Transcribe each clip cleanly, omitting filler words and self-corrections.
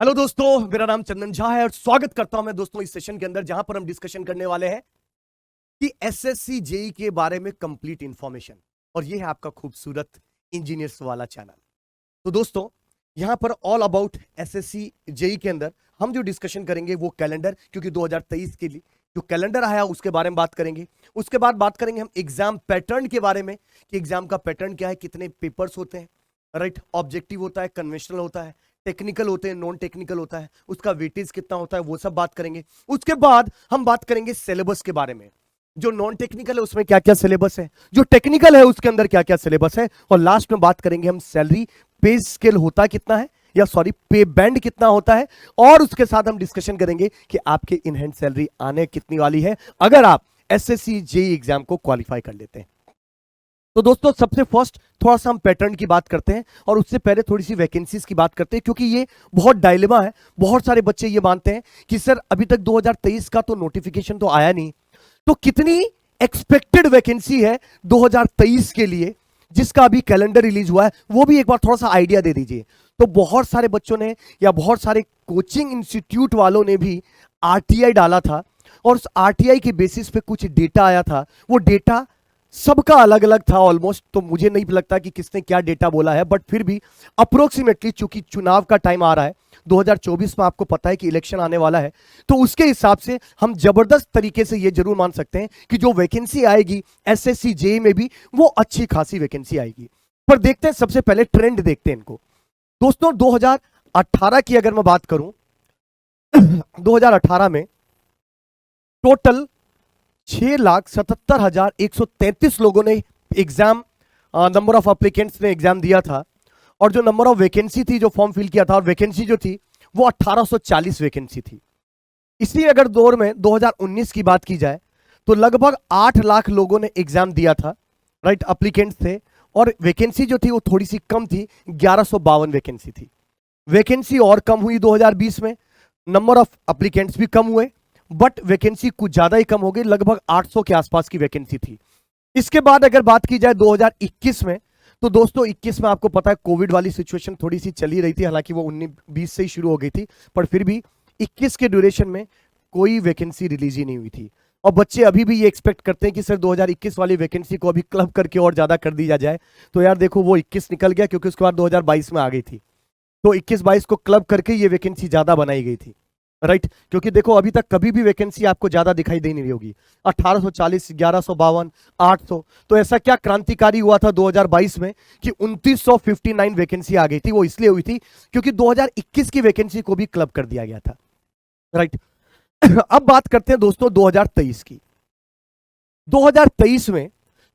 Hello दोस्तों, मेरा नाम चंदन झा है और स्वागत करता हूं मैं दोस्तों इस सेशन के अंदर जहां पर हम डिस्कशन करने वाले हैं कि एसएससी जेई के बारे में कंप्लीट इंफॉर्मेशन। और ये है आपका खूबसूरत इंजीनियर्स वाला चैनल। तो दोस्तों यहां पर ऑल अबाउट एसएससी जेई के अंदर हम जो डिस्कशन करेंगे वो कैलेंडर, क्योंकि 2023 के लिए जो कैलेंडर आया उसके बारे में बात करेंगे। उसके बाद बात करेंगे हम एग्जाम पैटर्न के बारे में कि एग्जाम का पैटर्न क्या है, कितने पेपर्स होते हैं, राइट। ऑब्जेक्टिव होता है, कन्वेंशनल होता है, टेक्निकल होते हैं, नॉन टेक्निकल होता है, उसका वेटेज कितना होता है, वो सब बात करेंगे। उसके बाद हम बात करेंगे सिलेबस के बारे में। जो नॉन टेक्निकल है उसमें क्या क्या सिलेबस है, जो टेक्निकल है उसके अंदर क्या क्या सिलेबस है, और लास्ट में बात करेंगे हम सैलरी पे स्केल होता कितना है, या सॉरी पे बैंड कितना होता है। और उसके साथ हम डिस्कशन करेंगे कि आपके इन हैंड सैलरी आने कितनी वाली है अगर आप एसएससी जेई एग्जाम को क्वालिफाई कर लेते हैं। तो दोस्तों सबसे फर्स्ट थोड़ा सा हम पैटर्न की बात करते हैं और उससे पहले थोड़ी सी वैकेंसीज की बात करते हैं, क्योंकि ये बहुत डायलेमा है। बहुत सारे बच्चे ये मानते हैं कि सर अभी तक 2023 का तो नोटिफिकेशन तो आया नहीं, तो कितनी एक्सपेक्टेड वैकेंसी है 2023 के लिए, जिसका अभी कैलेंडर रिलीज हुआ है वो भी एक बार थोड़ा सा आइडिया दे दीजिए। तो बहुत सारे बच्चों ने या बहुत सारे कोचिंग इंस्टीट्यूट वालों ने भी आरटीआई डाला था और उस आरटीआई के बेसिस पे कुछ डेटा आया था। वो डेटा सबका अलग अलग था ऑलमोस्ट, तो मुझे नहीं लगता कि किसने क्या डेटा बोला है, बट फिर भी अप्रोक्सीमेटली चूंकि चुनाव का टाइम आ रहा है 2024 में, आपको पता है कि इलेक्शन आने वाला है, तो उसके हिसाब से हम जबरदस्त तरीके से ये जरूर मान सकते हैं कि जो वैकेंसी आएगी एसएससी जेई में भी वो अच्छी खासी वैकेंसी आएगी। पर देखते हैं, सबसे पहले ट्रेंड देखते हैं इनको। दोस्तों 2018 की अगर मैं बात करूं 2018 में टोटल 6,77,133 लोगों ने एग्जाम, नंबर ऑफ एप्लीकेंट्स ने एग्जाम दिया था, और जो नंबर ऑफ वैकेंसी थी, जो फॉर्म फिल किया था, और वैकेंसी जो थी वो 1840 वैकेंसी थी। इसी अगर दौर में 2019 की बात की जाए तो लगभग 8 लाख लोगों ने एग्जाम दिया था, राइट, एप्लीकेंट्स थे, और वैकेंसी जो थी वो थोड़ी सी कम थी, 1152 वैकेंसी थी। वैकेंसी और कम हुई 2020 में, नंबर ऑफ एप्लीकेंट्स भी कम हुए, बट वैकेंसी कुछ ज्यादा ही कम हो गई, लगभग 800 के आसपास की वैकेंसी थी। इसके बाद अगर बात की जाए 2021 में, तो दोस्तों 21 में आपको पता है कोविड वाली सिचुएशन थोड़ी सी चली रही थी, हालांकि वो 19-20 से ही शुरू हो गई थी, पर फिर भी 21 के ड्यूरेशन में कोई वैकेंसी रिलीज ही नहीं हुई थी। और बच्चे अभी भी ये एक्सपेक्ट करते हैं कि सर 2021 वाली वैकेंसी को अभी क्लब करके और ज्यादा कर दिया जाए। तो यार देखो, वो 21 निकल गया, क्योंकि उसके बाद 2022 में आ गई थी, तो 21-22 को क्लब करके ये वैकेंसी ज्यादा बनाई गई थी, राइट। क्योंकि देखो अभी तक कभी भी वैकेंसी आपको ज्यादा दिखाई दे नहीं होगी, 1840, 1152, 800। तो ऐसा क्या क्रांतिकारी हुआ था 2022 में कि 2959 वैकेंसी आ गई थी। वो इसलिए हुई थी क्योंकि 2021 की वैकेंसी को भी क्लब कर दिया गया था, राइट। अब बात करते हैं दोस्तों 2023 की। 2023 में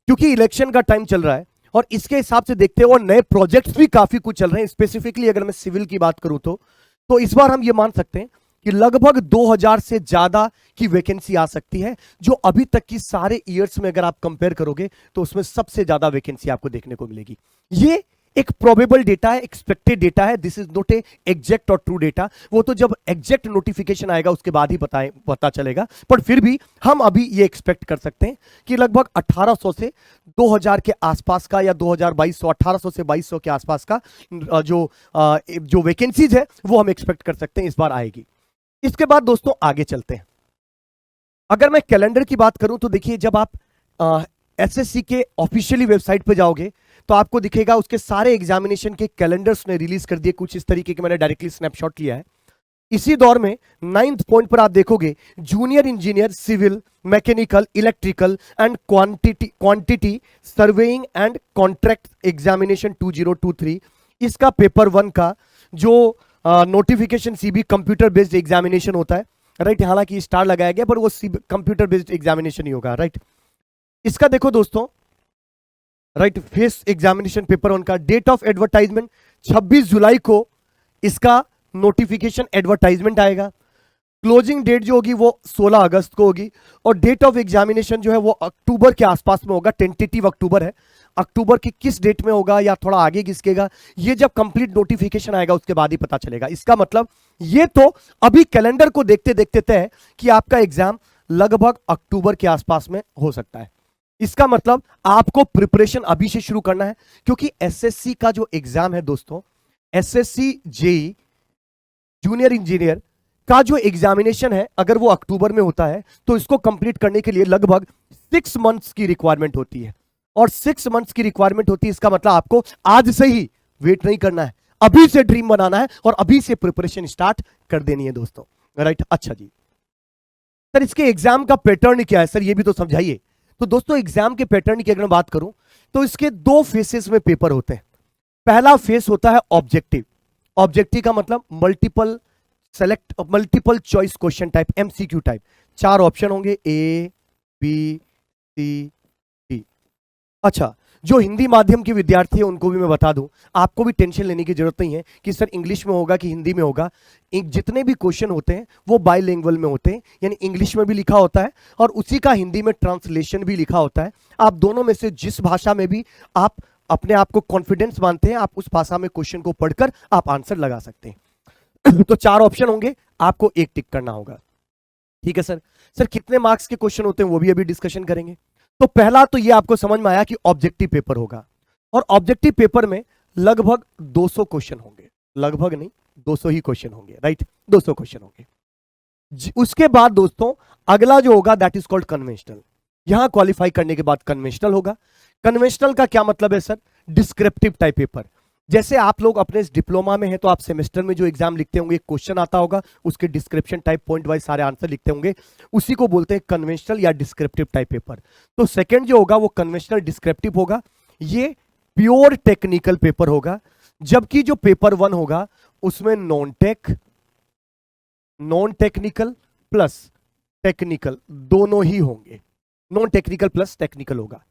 क्योंकि इलेक्शन का टाइम चल रहा है और इसके हिसाब से देखते हैं, और नए प्रोजेक्ट्स भी काफी कुछ चल रहे हैं। स्पेसिफिकली अगर मैं सिविल की बात करूं तो इस बार हम ये मान सकते हैं कि लगभग 2000 से ज्यादा की वैकेंसी आ सकती है, जो अभी तक की सारे ईयर्स में अगर आप कंपेयर करोगे तो उसमें सबसे ज्यादा वैकेंसी आपको देखने को मिलेगी। ये एक प्रोबेबल डेटा है, एक्सपेक्टेड डेटा है, this is not a exact और ट्रू डेटा। वो तो जब एग्जैक्ट नोटिफिकेशन आएगा उसके बाद ही पता चलेगा, पर फिर भी हम अभी ये एक्सपेक्ट कर सकते हैं कि लगभग 1800 से 2000 के आसपास का, या 2022 1800 से 2200 के आसपास का जो वैकेंसीज है वो हम एक्सपेक्ट कर सकते हैं इस बार आएगी। इसके बाद दोस्तों आगे चलते हैं। अगर मैं कैलेंडर की बात करूं तो देखिए, जब आप एसएससी के ऑफिशियली वेबसाइट पे जाओगे तो आपको दिखेगा उसके सारे एग्जामिनेशन के कैलेंडर्स ने रिलीज कर दिए, कुछ इस तरीके के। मैंने डायरेक्टली स्नैपशॉट लिया है। इसी दौर में 9th पॉइंट पर आप देखोगे junior engineer civil, mechanical, electrical and quantity surveying and contract examination 2023। इसका पेपर 1 का जो notification CB computer based examination होता है, राइट। हालांकि स्टार लगाया गया पर वो कंप्यूटर बेस्ड एग्जामिनेशन ही होगा, राइट। इसका देखो दोस्तों, राइट, फेस एग्जामिनेशन पेपर 1 का डेट ऑफ एडवर्टाइजमेंट 26 जुलाई को इसका नोटिफिकेशन एडवर्टाइजमेंट आएगा। क्लोजिंग डेट जो होगी वो 16 अगस्त को होगी, और डेट ऑफ एग्जामिनेशन जो है वो अक्टूबर के आसपास में होगा, टेंटेटिव अक्टूबर है। अक्टूबर की किस डेट में होगा या थोड़ा आगे खिसकेगा, ये जब कंप्लीट नोटिफिकेशन आएगा उसके बाद ही पता चलेगा। इसका मतलब ये तो अभी कैलेंडर को देखते देखते तय है कि आपका एग्जाम लगभग अक्टूबर के आसपास में हो सकता है। इसका मतलब आपको प्रिपरेशन अभी से शुरू करना है, क्योंकि एसएससी का जो एग्जाम है दोस्तों, एसएससी जेई जूनियर इंजीनियर का जो एग्जामिनेशन है अगर वो अक्टूबर में होता है तो इसको कंप्लीट करने के लिए लगभग 6 मंथ्स की रिक्वायरमेंट होती है। और 6 मंथ्स की रिक्वायरमेंट होती है, इसका मतलब आपको आज से ही वेट नहीं करना है, अभी से ड्रीम बनाना है और अभी से प्रिपरेशन स्टार्ट कर देनी है दोस्तों, राइट। अच्छा जी सर, इसके एग्जाम का पैटर्न क्या है सर, ये भी तो समझाइए। तो दोस्तों एग्जाम के पैटर्न की अगर मैं बात करूं तो इसके 2 फेसेस में पेपर होते हैं। पहला फेस होता है ऑब्जेक्टिव। ऑब्जेक्टिव का मतलब multiple choice question type, MCQ type. 4 option होंगे, ए बी सी डी। अच्छा, जो हिंदी माध्यम के विद्यार्थी हैं उनको भी मैं बता दूं, आपको भी टेंशन लेने की जरूरत नहीं है कि सर इंग्लिश में होगा कि हिंदी में होगा। जितने भी क्वेश्चन होते हैं वो बाइलिंगुअल में होते हैं, यानी इंग्लिश में भी लिखा होता है और उसी का हिंदी में ट्रांसलेशन भी लिखा होता है। आप दोनों में से जिस भाषा में भी आप अपने आप को कॉन्फिडेंस मानते हैं, आप उस भाषा में क्वेश्चन को पढ़कर आप आंसर लगा सकते हैं। तो 4 ऑप्शन होंगे, आपको एक टिक करना होगा, ठीक है सर। सर कितने मार्क्स के क्वेश्चन होते हैं वो भी अभी डिस्कशन करेंगे। तो पहला तो ये आपको समझ में आया कि ऑब्जेक्टिव पेपर होगा और ऑब्जेक्टिव पेपर में लगभग 200 क्वेश्चन होंगे, लगभग नहीं 200 ही क्वेश्चन होंगे, राइट, 200 क्वेश्चन होंगे। उसके बाद दोस्तों अगला जो होगा दैट इज कॉल्ड कन्वेंशनल। यहां क्वालिफाई करने के बाद कन्वेंशनल होगा। कन्वेंशनल का क्या मतलब है सर, डिस्क्रिप्टिव टाइप पेपर। जैसे आप लोग अपने डिप्लोमा में हैं तो आप सेमेस्टर में जो एग्जाम लिखते होंगे, क्वेश्चन आता होगा, उसके डिस्क्रिप्शन टाइप पॉइंट वाइज सारे आंसर लिखते होंगे, उसी को बोलते हैं कन्वेंशनल या डिस्क्रिप्टिव टाइप पेपर। तो सेकंड जो होगा वो कन्वेंशनल डिस्क्रिप्टिव होगा, ये प्योर टेक्निकल पेपर होगा। जबकि जो पेपर 1 होगा उसमें नॉन टेक्निकल प्लस टेक्निकल दोनों ही होंगे, नॉन टेक्निकल प्लस टेक्निकल होगा।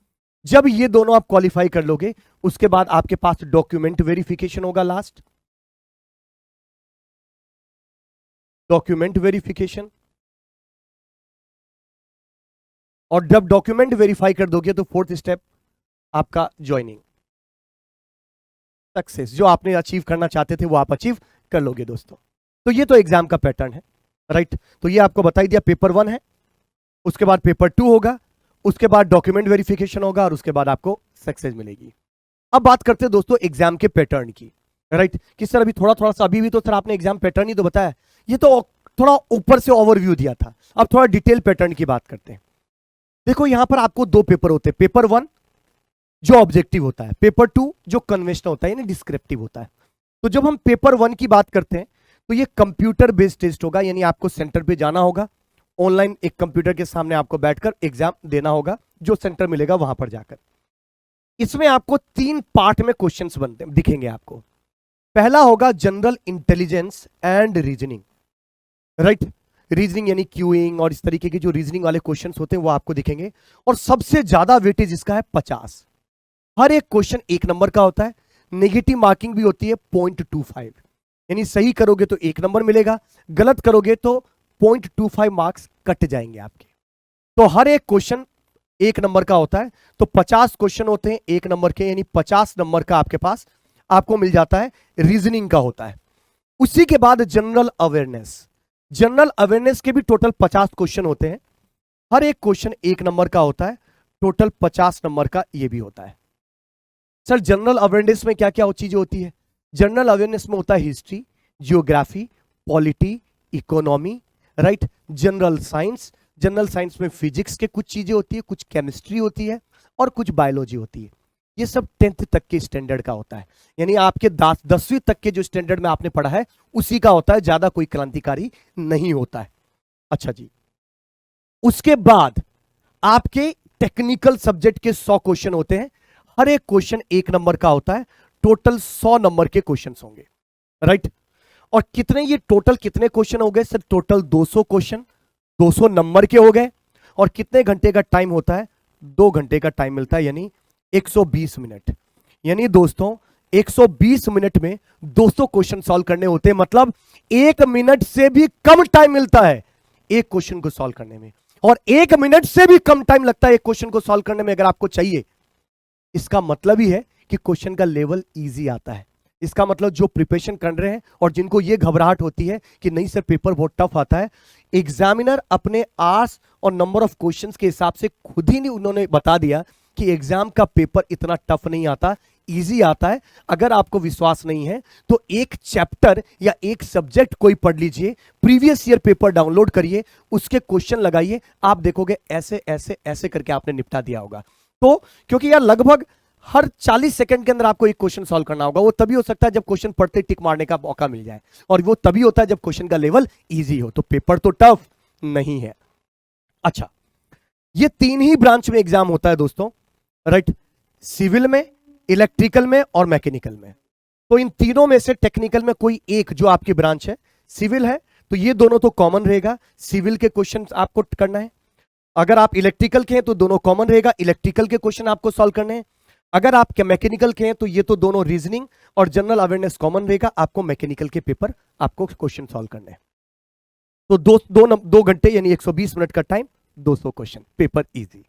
जब ये दोनों आप क्वालिफाई कर लोगे उसके बाद आपके पास डॉक्यूमेंट वेरिफिकेशन होगा, लास्ट डॉक्यूमेंट वेरिफिकेशन। और जब डॉक्यूमेंट वेरीफाई कर दोगे तो 4th स्टेप आपका ज्वाइनिंग, सक्सेस। जो आपने अचीव करना चाहते थे वो आप अचीव कर लोगे दोस्तों। तो ये तो एग्जाम का पैटर्न है, राइट। तो ये आपको बता ही दिया, पेपर 1 है, उसके बाद पेपर 2 होगा, उसके बाद डॉक्यूमेंट वेरिफिकेशन होगा और उसके बाद आपको सक्सेस मिलेगी। अब बात करते हैं दोस्तों एग्जाम के पैटर्न की, राइट। कि सर अभी थोड़ा सा अभी भी तो सर आपने एग्जाम पैटर्न ही तो बताया, ये तो थोड़ा ऊपर से ओवरव्यू दिया था, अब थोड़ा डिटेल पैटर्न की बात करते हैं। देखो यहां पर आपको 2 पेपर होते हैं, पेपर 1 जो ऑब्जेक्टिव होता है, पेपर 2 जो कन्वेंशनल होता है यानी डिस्क्रिप्टिव होता है। तो जब हम पेपर 1 की बात करते हैं तो ये कंप्यूटर बेस्ड टेस्ट होगा, यानी आपको सेंटर पे जाना होगा, ऑनलाइन एक कंप्यूटर के सामने आपको बैठकर एग्जाम देना होगा, जो सेंटर मिलेगा वहां पर जाकर। इसमें आपको 3 पार्ट में क्वेश्चंस बनते दिखेंगे आपको। पहला होगा general intelligence and reasoning, right. Reasoning यानी क्यूइंग और इस तरीके के जो रीजनिंग वाले क्वेश्चंस होते हैं वो आपको दिखेंगे। और सबसे ज्यादा वेटेज इसका है 50। हर एक क्वेश्चन 1 नंबर का होता है, नेगेटिव मार्किंग भी होती है 0.25, यानी सही करोगे तो 1 नंबर मिलेगा, गलत करोगे तो 0.25 मार्क्स कट जाएंगे आपके। तो हर एक क्वेश्चन 1 नंबर का होता है, तो 50 क्वेश्चन होते हैं 1 नंबर के, यानी 50 नंबर का आपके पास आपको मिल जाता है, रीजनिंग का होता है। उसी के बाद जनरल अवेयरनेस, जनरल अवेयरनेस के भी टोटल 50 क्वेश्चन होते हैं, हर एक क्वेश्चन 1 नंबर का होता है, टोटल 50 नंबर का ये भी होता है। सर जनरल अवेयरनेस में क्या क्या चीजें होती है? जनरल अवेयरनेस में होता है history, geography, polity, economy, right, general science. General science में फिजिक्स के कुछ चीजें होती है, कुछ केमिस्ट्री होती है और कुछ बायोलॉजी होती है। ये सब 10th तक के स्टैंडर्ड का होता है, यानी आपके 10वीं तक के जो स्टैंडर्ड में आपने पढ़ा है उसी का होता है, ज्यादा कोई क्रांतिकारी नहीं होता है। अच्छा जी, उसके बाद आपके टेक्निकल सब्जेक्ट के 100 क्वेश्चन होते हैं, हर एक क्वेश्चन 1 नंबर का होता है, टोटल 100 नंबर के क्वेश्चन होंगे, राइट। और कितने ये टोटल कितने क्वेश्चन हो गए सर? टोटल 200 क्वेश्चन 200 नंबर के हो गए। और कितने घंटे का टाइम होता है? 2 घंटे का टाइम मिलता है, यानी 120 मिनट। यानी दोस्तों 120 मिनट में 200 क्वेश्चन सॉल्व करने होते हैं, मतलब 1 मिनट से भी कम टाइम मिलता है एक क्वेश्चन को सॉल्व करने में, और 1 मिनट से भी कम टाइम लगता है एक क्वेश्चन को सॉल्व करने में अगर आपको चाहिए। इसका मतलब ही है कि क्वेश्चन का लेवल इजी आता है। इसका मतलब जो प्रिपरेशन कर रहे हैं और जिनको ये घबराहट होती है कि नहीं सर पेपर बहुत टफ आता है, एग्जामिनर अपने आवर्स और नंबर ऑफ क्वेश्चंस के हिसाब से खुद ही नहीं उन्होंने बता दिया कि एग्जाम का पेपर इतना टफ नहीं आता, इजी आता है। अगर आपको विश्वास नहीं है तो एक चैप्टर या एक सब्जेक्ट कोई पढ़ लीजिए, प्रीवियस ईयर पेपर डाउनलोड करिए, उसके क्वेश्चन लगाइए, आप देखोगे ऐसे ऐसे ऐसे करके आपने निपटा दिया होगा। तो क्योंकि यार लगभग हर 40 सेकंड के अंदर आपको एक क्वेश्चन सॉल्व करना होगा। वो तभी हो सकता है जब क्वेश्चन पढ़ते टिक मारने का मौका मिल जाए, और वो तभी होता है जब क्वेश्चन का लेवल इजी हो। तो पेपर तो टफ नहीं है। अच्छा, ये 3 ही ब्रांच में एग्जाम होता है दोस्तों, राइट? सिविल में, इलेक्ट्रिकल में और मैकेनिकल में। तो इन तीनों में से टेक्निकल में कोई एक जो आपकी ब्रांच है, सिविल है, तो ये दोनों तो कॉमन रहेगा, सिविल के क्वेश्चन आपको करना है। अगर आप इलेक्ट्रिकल के हैं तो दोनों कॉमन रहेगा, इलेक्ट्रिकल के क्वेश्चन आपको सॉल्व करने हैं। अगर आप मैकेनिकल के हैं तो ये तो दोनों रीजनिंग और जनरल अवेयरनेस कॉमन रहेगा, आपको मैकेनिकल के पेपर आपको क्वेश्चन सॉल्व करने हैं। तो 2 घंटे यानी 120 मिनट का टाइम, 200 क्वेश्चन, पेपर इजी।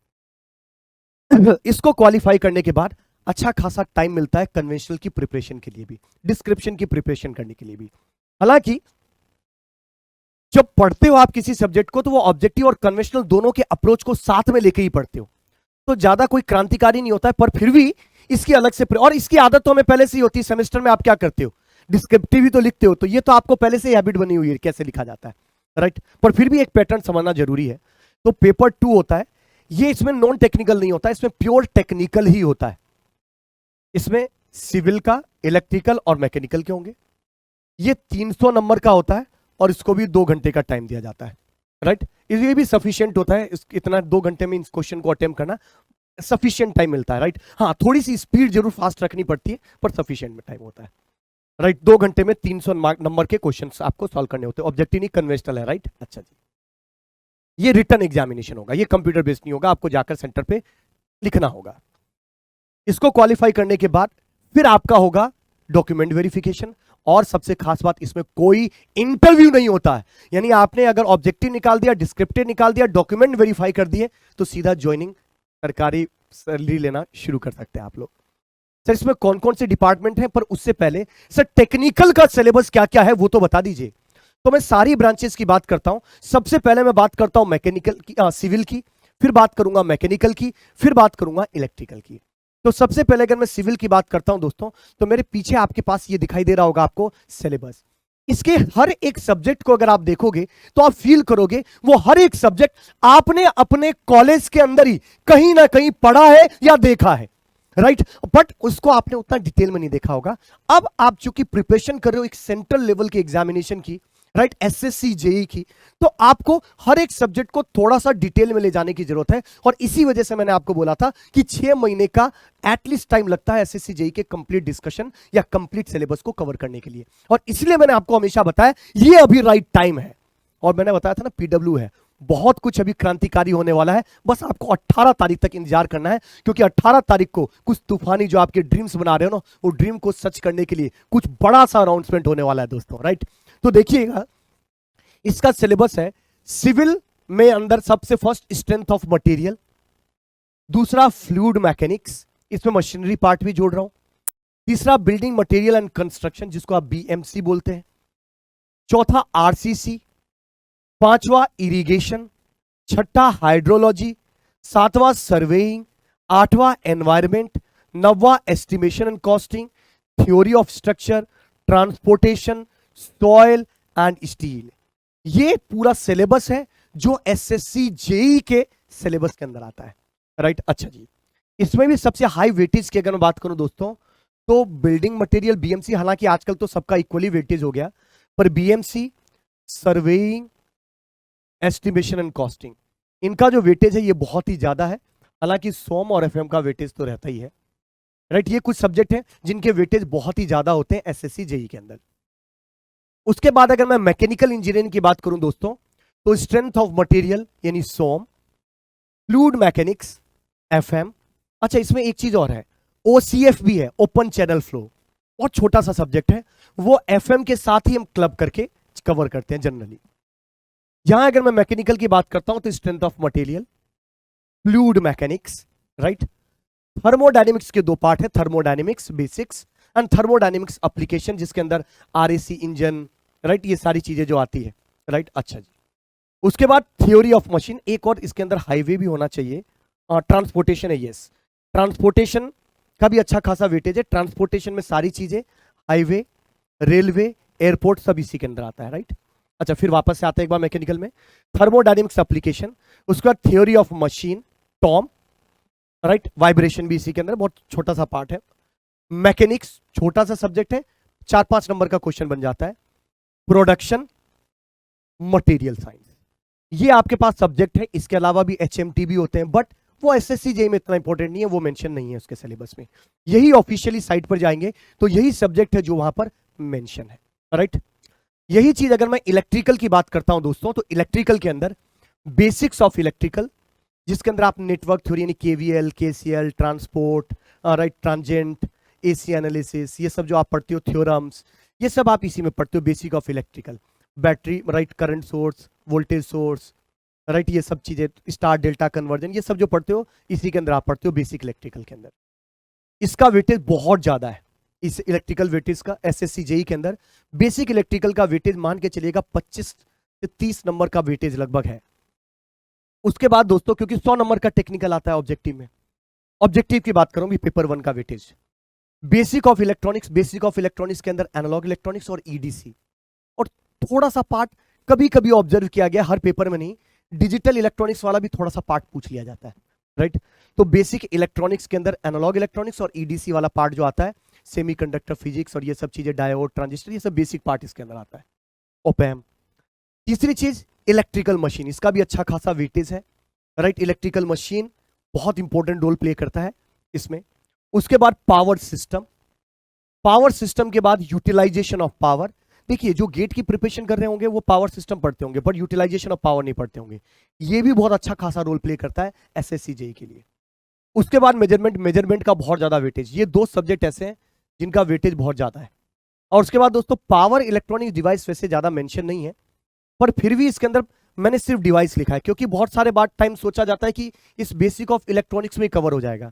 इसको क्वालिफाई करने के बाद अच्छा खासा टाइम मिलता है कन्वेंशनल की प्रिपरेशन के लिए भी, डिस्क्रिप्शन की प्रिपरेशन करने के लिए भी। हालांकि जब पढ़ते हो आप किसी सब्जेक्ट को तो वो ऑब्जेक्टिव और कन्वेंशनल दोनों के अप्रोच को साथ में लेके ही पढ़ते हो, तो ज्यादा कोई क्रांतिकारी नहीं होता है, पर फिर भी इसकी अलग से, और इसकी आदत तो हमें पहले से ही होती है। सेमेस्टर में आप क्या करते हो, डिस्क्रिप्टिव ही तो लिखते हो, तो ये तो आपको पहले से ही हैबिट बनी हुई है कैसे लिखा जाता है, राइट? पर फिर भी एक पैटर्न समझना जरूरी है। तो पेपर 2 होता है, ये इसमें नॉन टेक्निकल नहीं होता, इसमें प्योर टेक्निकल ही होता है। इसमें सिविल का, इलेक्ट्रिकल और मैकेनिकल के होंगे। ये 300 नंबर का होता है और इसको भी 2 घंटे का टाइम दिया जाता है, राइट? ये भी सफिशिएंट होता है, इतना 2 घंटे में इस क्वेश्चन को अटेम्प्ट करना सफिशिएंट टाइम मिलता है, राइट? हाँ, थोड़ी सी स्पीड जरूर फास्ट रखनी पड़ती है, पर सफिशिएंट में टाइम होता है, राइट? 2 घंटे में 300 नंबर के क्वेश्चन आपको सॉल्व करने होते हैं। ऑब्जेक्टिव नहीं, कन्वेंशनल है, राइट? अच्छा जी, ये रिटन एग्जामिनेशन होगा, ये कंप्यूटर बेस्ड नहीं होगा, आपको जाकर सेंटर पे लिखना होगा। इसको क्वालिफाई करने के बाद फिर आपका होगा डॉक्यूमेंट वेरिफिकेशन, और सबसे खास बात इसमें कोई इंटरव्यू नहीं होता है। यानी आपने अगर ऑब्जेक्टिव निकाल दिया, डिस्क्रिप्टिव निकाल दिया, डॉक्यूमेंट वेरीफाई कर दिए, तो सीधा ज्वाइनिंग, सरकारी सैलरी लेना शुरू कर सकते हैं आप लोग। सर इसमें कौन कौन से डिपार्टमेंट हैं, पर उससे पहले सर टेक्निकल का सिलेबस क्या क्या है वो तो बता दीजिए। तो मैं सारी ब्रांचेस की बात करता हूं। सबसे पहले मैं बात करता हूं मैकेनिकल की, सिविल की, फिर बात करूंगा मैकेनिकल की, फिर बात करूंगा इलेक्ट्रिकल की। तो सबसे पहले अगर मैं सिविल की बात करता हूं दोस्तों, तो मेरे पीछे आपके पास ये दिखाई दे रहा होगा आपको सिलेबस। इसके हर एक सब्जेक्ट को अगर आप देखोगे तो आप फील करोगे वो हर एक सब्जेक्ट आपने अपने कॉलेज के अंदर ही कहीं ना कहीं पढ़ा है या देखा है, राइट? बट उसको आपने उतना डिटेल में नहीं देखा होगा। अब आप चूंकि प्रिपरेशन कर रहे हो एक सेंट्रल लेवल की एग्जामिनेशन की, राइट, एसएससी जेई की, तो आपको हर एक सब्जेक्ट को थोड़ा सा डिटेल में ले जाने की जरूरत है। और इसी वजह से मैंने आपको बोला था कि 6 महीने का एटलीस्ट टाइम लगता है एसएससी जेई के कंप्लीट डिस्कशन या कंप्लीट सिलेबस को कवर करने के लिए। और इसलिए मैंने आपको हमेशा बताया ये अभी राइट टाइम है। और मैंने बताया था ना पीडब्ल्यू है, बहुत कुछ अभी क्रांतिकारी होने वाला है। बस आपको 18 तारीख तक इंतजार करना है, क्योंकि 18 तारीख को कुछ तूफानी जो आपके ड्रीम्स बना रहे हो ना, वो ड्रीम को सच करने के लिए कुछ बड़ा सा अनाउंसमेंट होने वाला है दोस्तों, राइट? तो देखिएगा इसका सिलेबस है, सिविल में अंदर सबसे फर्स्ट स्ट्रेंथ ऑफ मटेरियल, दूसरा फ्लूइड मैकेनिक्स, इसमें मशीनरी पार्ट भी जोड़ रहा हूं, तीसरा बिल्डिंग मटेरियल एंड कंस्ट्रक्शन जिसको आप बीएमसी बोलते हैं, चौथा आरसीसी, पांचवा इरिगेशन, छठा हाइड्रोलॉजी, सातवां सर्वेइंग, आठवां एनवायरमेंट, नौवां estimation and costing, theory of structure, transportation, soil and steel. ये पूरा सिलेबस है जो एसएससी जेई के सिलेबस के अंदर आता है, राइट? अच्छा जी, इसमें भी सबसे हाई वेटेज की अगर मैं बात करूं दोस्तों, तो बिल्डिंग मटेरियल बीएमसी, हालांकि आजकल तो सबका इक्वली वेटेज हो गया, पर BMC, surveying, estimation and costing, इनका जो वेटेज है ये बहुत ही ज्यादा है। हालांकि सोम और एफएम का वेटेज तो रहता ही है, राइट? ये कुछ सब्जेक्ट हैं जिनके वेटेज बहुत ही ज्यादा होते हैं एसएससी जेई के अंदर। उसके बाद अगर मैं मैकेनिकल इंजीनियरिंग की बात करूं दोस्तों, तो स्ट्रेंथ ऑफ मटेरियल यानी सोम, फ्लूइड मैकेनिक्स एफएम। अच्छा, इसमें एक चीज और है, ओसीएफ भी है, ओपन चैनल फ्लो, बहुत छोटा सा सब्जेक्ट है, वो एफएम के साथ ही हम क्लब करके कवर करते हैं जनरली। यहां अगर मैं मैकेनिकल की बात करता हूं तो strength of material, fluid mechanics, right? Thermodynamics के 2 पार्ट है, thermodynamics basics and thermodynamics application, जिसके अंदर आरएसी इंजन, राइट, ये सारी चीजें जो आती है, राइट? अच्छा जी, उसके बाद थ्योरी ऑफ मशीन, एक और इसके अंदर हाईवे भी होना चाहिए, ट्रांसपोर्टेशन है, यस, ट्रांसपोर्टेशन का भी अच्छा खासा वेटेज है। ट्रांसपोर्टेशन में सारी चीजें, हाईवे, रेलवे, एयरपोर्ट सब इसी के अंदर आता है, राइट। अच्छा, फिर वापस से आता है एक बार मैकेनिकल में, थर्मोडायनेमिक्स एप्लीकेशन, उसके बाद theory of machine, Tom, right, vibration भी इसी के अंदर, बहुत छोटा सा पार्ट है। मैकेनिक्स छोटा सा सब्जेक्ट है, 4-5 नंबर का क्वेश्चन बन जाता है। प्रोडक्शन, मटेरियल साइंस, ये आपके पास सब्जेक्ट है। इसके अलावा भी HMT भी होते हैं, बट वो SSC JEE में इतना इंपॉर्टेंट नहीं है, वो मेंशन नहीं है उसके सिलेबस में। यही ऑफिशियली साइट पर जाएंगे तो यही सब्जेक्ट है जो वहां पर मेंशन है, राइट। यही चीज अगर मैं इलेक्ट्रिकल की बात करता हूं दोस्तों, तो इलेक्ट्रिकल के अंदर बेसिक्स ऑफ इलेक्ट्रिकल, जिसके अंदर आप नेटवर्क थ्योरी यानी KVL, KCL, transport, right, ट्रांजेंट, AC analysis, ये सब जो आप पढ़ते हो, थ्योरम्स, ये सब आप इसी में पढ़ते हो, basic of electrical. Battery, right, current source, voltage source, right, ये सब चीजें, स्टार डेल्टा कन्वर्जन, ये सब जो पढ़ते हो इसी के अंदर आप पढ़ते हो, बेसिक इलेक्ट्रिकल के अंदर। इसका वेटेज बहुत ज्यादा है, इस इलेक्ट्रिकल वेटेज का SSC JEE के अंदर। बेसिक इलेक्ट्रिकल का वेटेज मान के चलिएगा 25 से 30 नंबर का वेटेज लगभग है। उसके बाद दोस्तों, क्योंकि 100 नंबर का टेक्निकल आता है ऑब्जेक्टिव में, ऑब्जेक्टिव की बात करूं भी, पेपर 1 का weightage basic of electronics, basic of electronics के अंदर एनालॉग इलेक्ट्रॉनिक्स और EDC, और थोड़ा सा पार्ट कभी कभी ऑब्जर्व किया गया, हर पेपर में नहीं, डिजिटल इलेक्ट्रॉनिक्स वाला भी थोड़ा सा पार्ट पूछ लिया जाता है, राइट। तो बेसिक इलेक्ट्रॉनिक्स के अंदर एनालॉग इलेक्ट्रॉनिक्स और EDC वाला पार्ट जो आता है, सेमीकंडक्टर फिजिक्स और ये सब चीजें, डायोड, ट्रांजिस्टर, ये सब बेसिक पार्ट इसके अंदर आता है। ओपैम। तीसरी चीज इलेक्ट्रिकल मशीन, इसका भी अच्छा खासा वेटेज है, राइट। इलेक्ट्रिकल मशीन बहुत इंपॉर्टेंट रोल प्ले करता है इसमें। उसके बाद पावर सिस्टम, पावर सिस्टम के बाद यूटिलाइजेशन ऑफ पावर। देखिए, जो गेट की प्रिपरेशन कर रहे होंगे वो पावर सिस्टम पढ़ते होंगे, बट यूटिलाइजेशन ऑफ पावर नहीं पढ़ते होंगे। ये भी बहुत अच्छा खासा रोल प्ले करता है SSC JEE के लिए। उसके बाद मेजरमेंट, मेजरमेंट का बहुत ज्यादा वेटेज, ये 2 सब्जेक्ट ऐसे हैं जिनका वेटेज बहुत ज्यादा है। और उसके बाद दोस्तों, पावर इलेक्ट्रॉनिक डिवाइस वैसे ज्यादा मेंशन नहीं है, पर फिर भी इसके अंदर मैंने सिर्फ डिवाइस लिखा है, क्योंकि बहुत सारे बार टाइम सोचा जाता है कि इस बेसिक ऑफ इलेक्ट्रॉनिक्स में कवर हो जाएगा,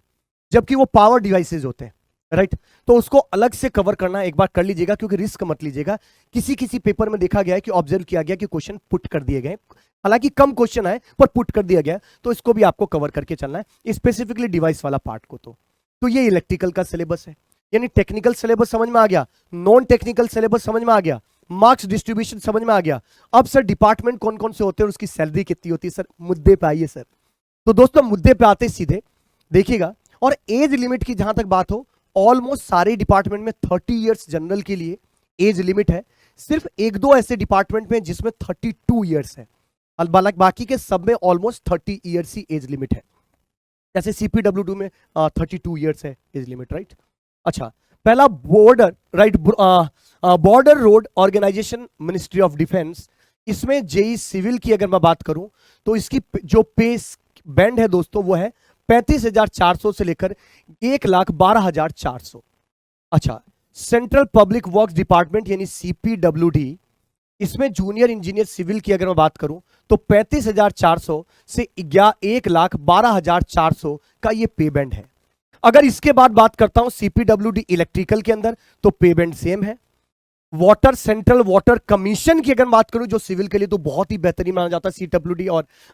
जबकि वो पावर डिवाइसेज होते हैं, राइट। तो उसको अलग से कवर करना एक बार कर लीजिएगा, क्योंकि रिस्क मत लीजिएगा। किसी किसी पेपर में देखा गया है कि ऑब्जर्व किया गया कि क्वेश्चन पुट कर दिए गए, हालांकि कम क्वेश्चन आए पर पुट कर दिया गया, तो इसको भी आपको कवर करके चलना है, स्पेसिफिकली डिवाइस वाला पार्ट को। तो ये इलेक्ट्रिकल का सिलेबस है, यानी टेक्निकल सिलेबस समझ में आ गया, नॉन टेक्निकल सिलेबस समझ में आ गया, मार्क्स डिस्ट्रीब्यूशन समझ में आ गया। अब सर डिपार्टमेंट कौन कौन से होते हैं और उसकी सैलरी कितनी होती है, सर मुद्दे पे आइए सर। तो दोस्तों, मुद्दे पे आते सीधे देखिएगा। और एज लिमिट की जहां तक बात हो, ऑलमोस्ट सारे डिपार्टमेंट में 30 इयर्स जनरल के लिए एज लिमिट है। सिर्फ 1-2 ऐसे डिपार्टमेंट में जिसमें 32 इयर्स है, अलबत्ता बाकी के सब में ऑलमोस्ट 30 इयर्स ही एज लिमिट है। जैसे CPWD में 32 इयर्स है एज लिमिट, राइट। अच्छा, पहला Border, right, Border Road Organisation, Ministry of Defence. इसमें JEE सिविल की अगर मैं बात करूं तो इसकी जो पे बैंड है दोस्तों, वो है 35,400 से लेकर 1,12,400। अच्छा, सेंट्रल पब्लिक वर्क्स डिपार्टमेंट यानी CPWD, इसमें जूनियर इंजीनियर सिविल की अगर मैं बात करूं तो 35,400 से 1,12,400 का ये पे बैंड है। अगर इसके बाद बात करता हूं CPWD इलेक्ट्रिकल के अंदर, तो पे बैंड सेम है। वाटर, सेंट्रल वाटर कमीशन की अगर बात करूं जो सिविल के लिए तो बहुत ही बेहतरीन माना जाता है,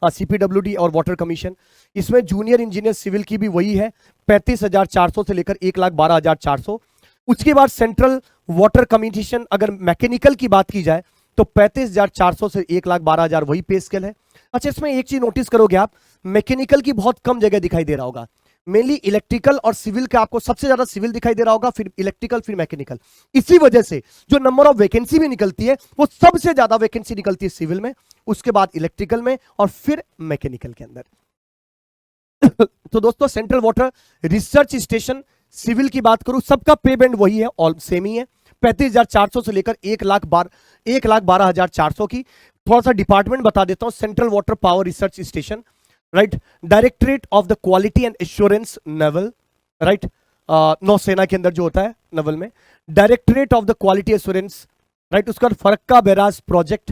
CPWD और वाटर कमीशन, इसमें जूनियर इंजीनियर सिविल की भी वही है, 35,400 से लेकर 1,12,400। उसके बाद सेंट्रल वाटर कमीशन अगर मैकेनिकल की बात की जाए तो 35,400 से 1,12,000 वही पे स्केल है। अच्छा, इसमें एक चीज नोटिस करोगे आप, मैकेनिकल की बहुत कम जगह दिखाई दे रहा होगा, मेनली इलेक्ट्रिकल और सिविल का आपको सबसे ज्यादा सिविल दिखाई दे रहा होगा, फिर इलेक्ट्रिकल, फिर मैकेनिकल। इसी वजह से जो नंबर ऑफ वैकेंसी भी निकलती है वो सबसे ज्यादा वैकेंसी निकलती है सिविल में, उसके बाद इलेक्ट्रिकल में और फिर मैकेनिकल के अंदर। तो दोस्तों, Central Water Research Station civil की बात करूं, सबका पे बैंड वही है, ऑल सेम ही है, 35,400 से लेकर 1,12,400 की। थोड़ा सा डिपार्टमेंट बता देता हूं, central water power research station, right, directorate of the quality and assurance naval, right, नौसेना के अंदर जो होता है नेवल में, directorate of the quality assurance, right. उसका Farakka barrage project,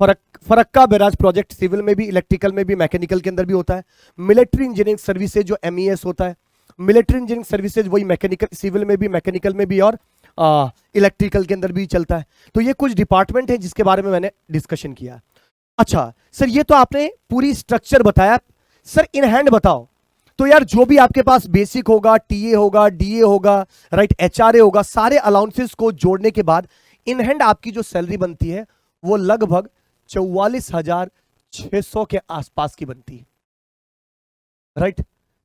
Farakka barrage project civil में भी, इलेक्ट्रिकल में भी, मैकेनिकल के अंदर भी होता है। मिलिट्री इंजीनियरिंग सर्विसेज जो MES होता है, मिलिट्री इंजीनियरिंग सर्विसेज वही मैकेनिकल, सिविल में भी, मैकेनिकल में भी और इलेक्ट्रिकल के अंदर भी चलता है। तो ये कुछ डिपार्टमेंट है जिसके बारे में मैंने डिस्कशन किया। अच्छा सर, ये तो आपने पूरी स्ट्रक्चर बताया, सर इन हैंड बताओ तो यार जो भी आपके पास बेसिक होगा, टीए होगा, डीए होगा, राइट, एचआरए होगा, सारे अलाउंसेस को जोड़ने के बाद इन हैंड आपकी जो सैलरी बनती है वो लगभग 44,600 के आसपास की बनती है, राइट।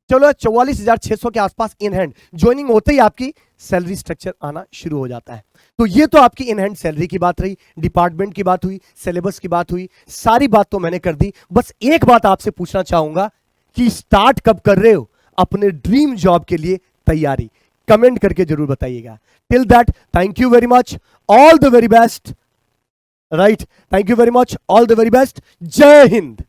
चलो 44,600 के आसपास इन हैंड ज्वाइनिंग होते ही आपकी सैलरी स्ट्रक्चर आना शुरू हो जाता है। तो ये तो आपकी इन हैंड सैलरी की बात रही, डिपार्टमेंट की बात हुई, सिलेबस की बात हुई, सारी बात तो मैंने कर दी। बस एक बात आपसे पूछना चाहूंगा कि स्टार्ट कब कर रहे हो अपने ड्रीम जॉब के लिए तैयारी? कमेंट करके जरूर बताइएगा। Till that, thank you very much, all the very best, right, thank you very much, all the very best, जय हिंद।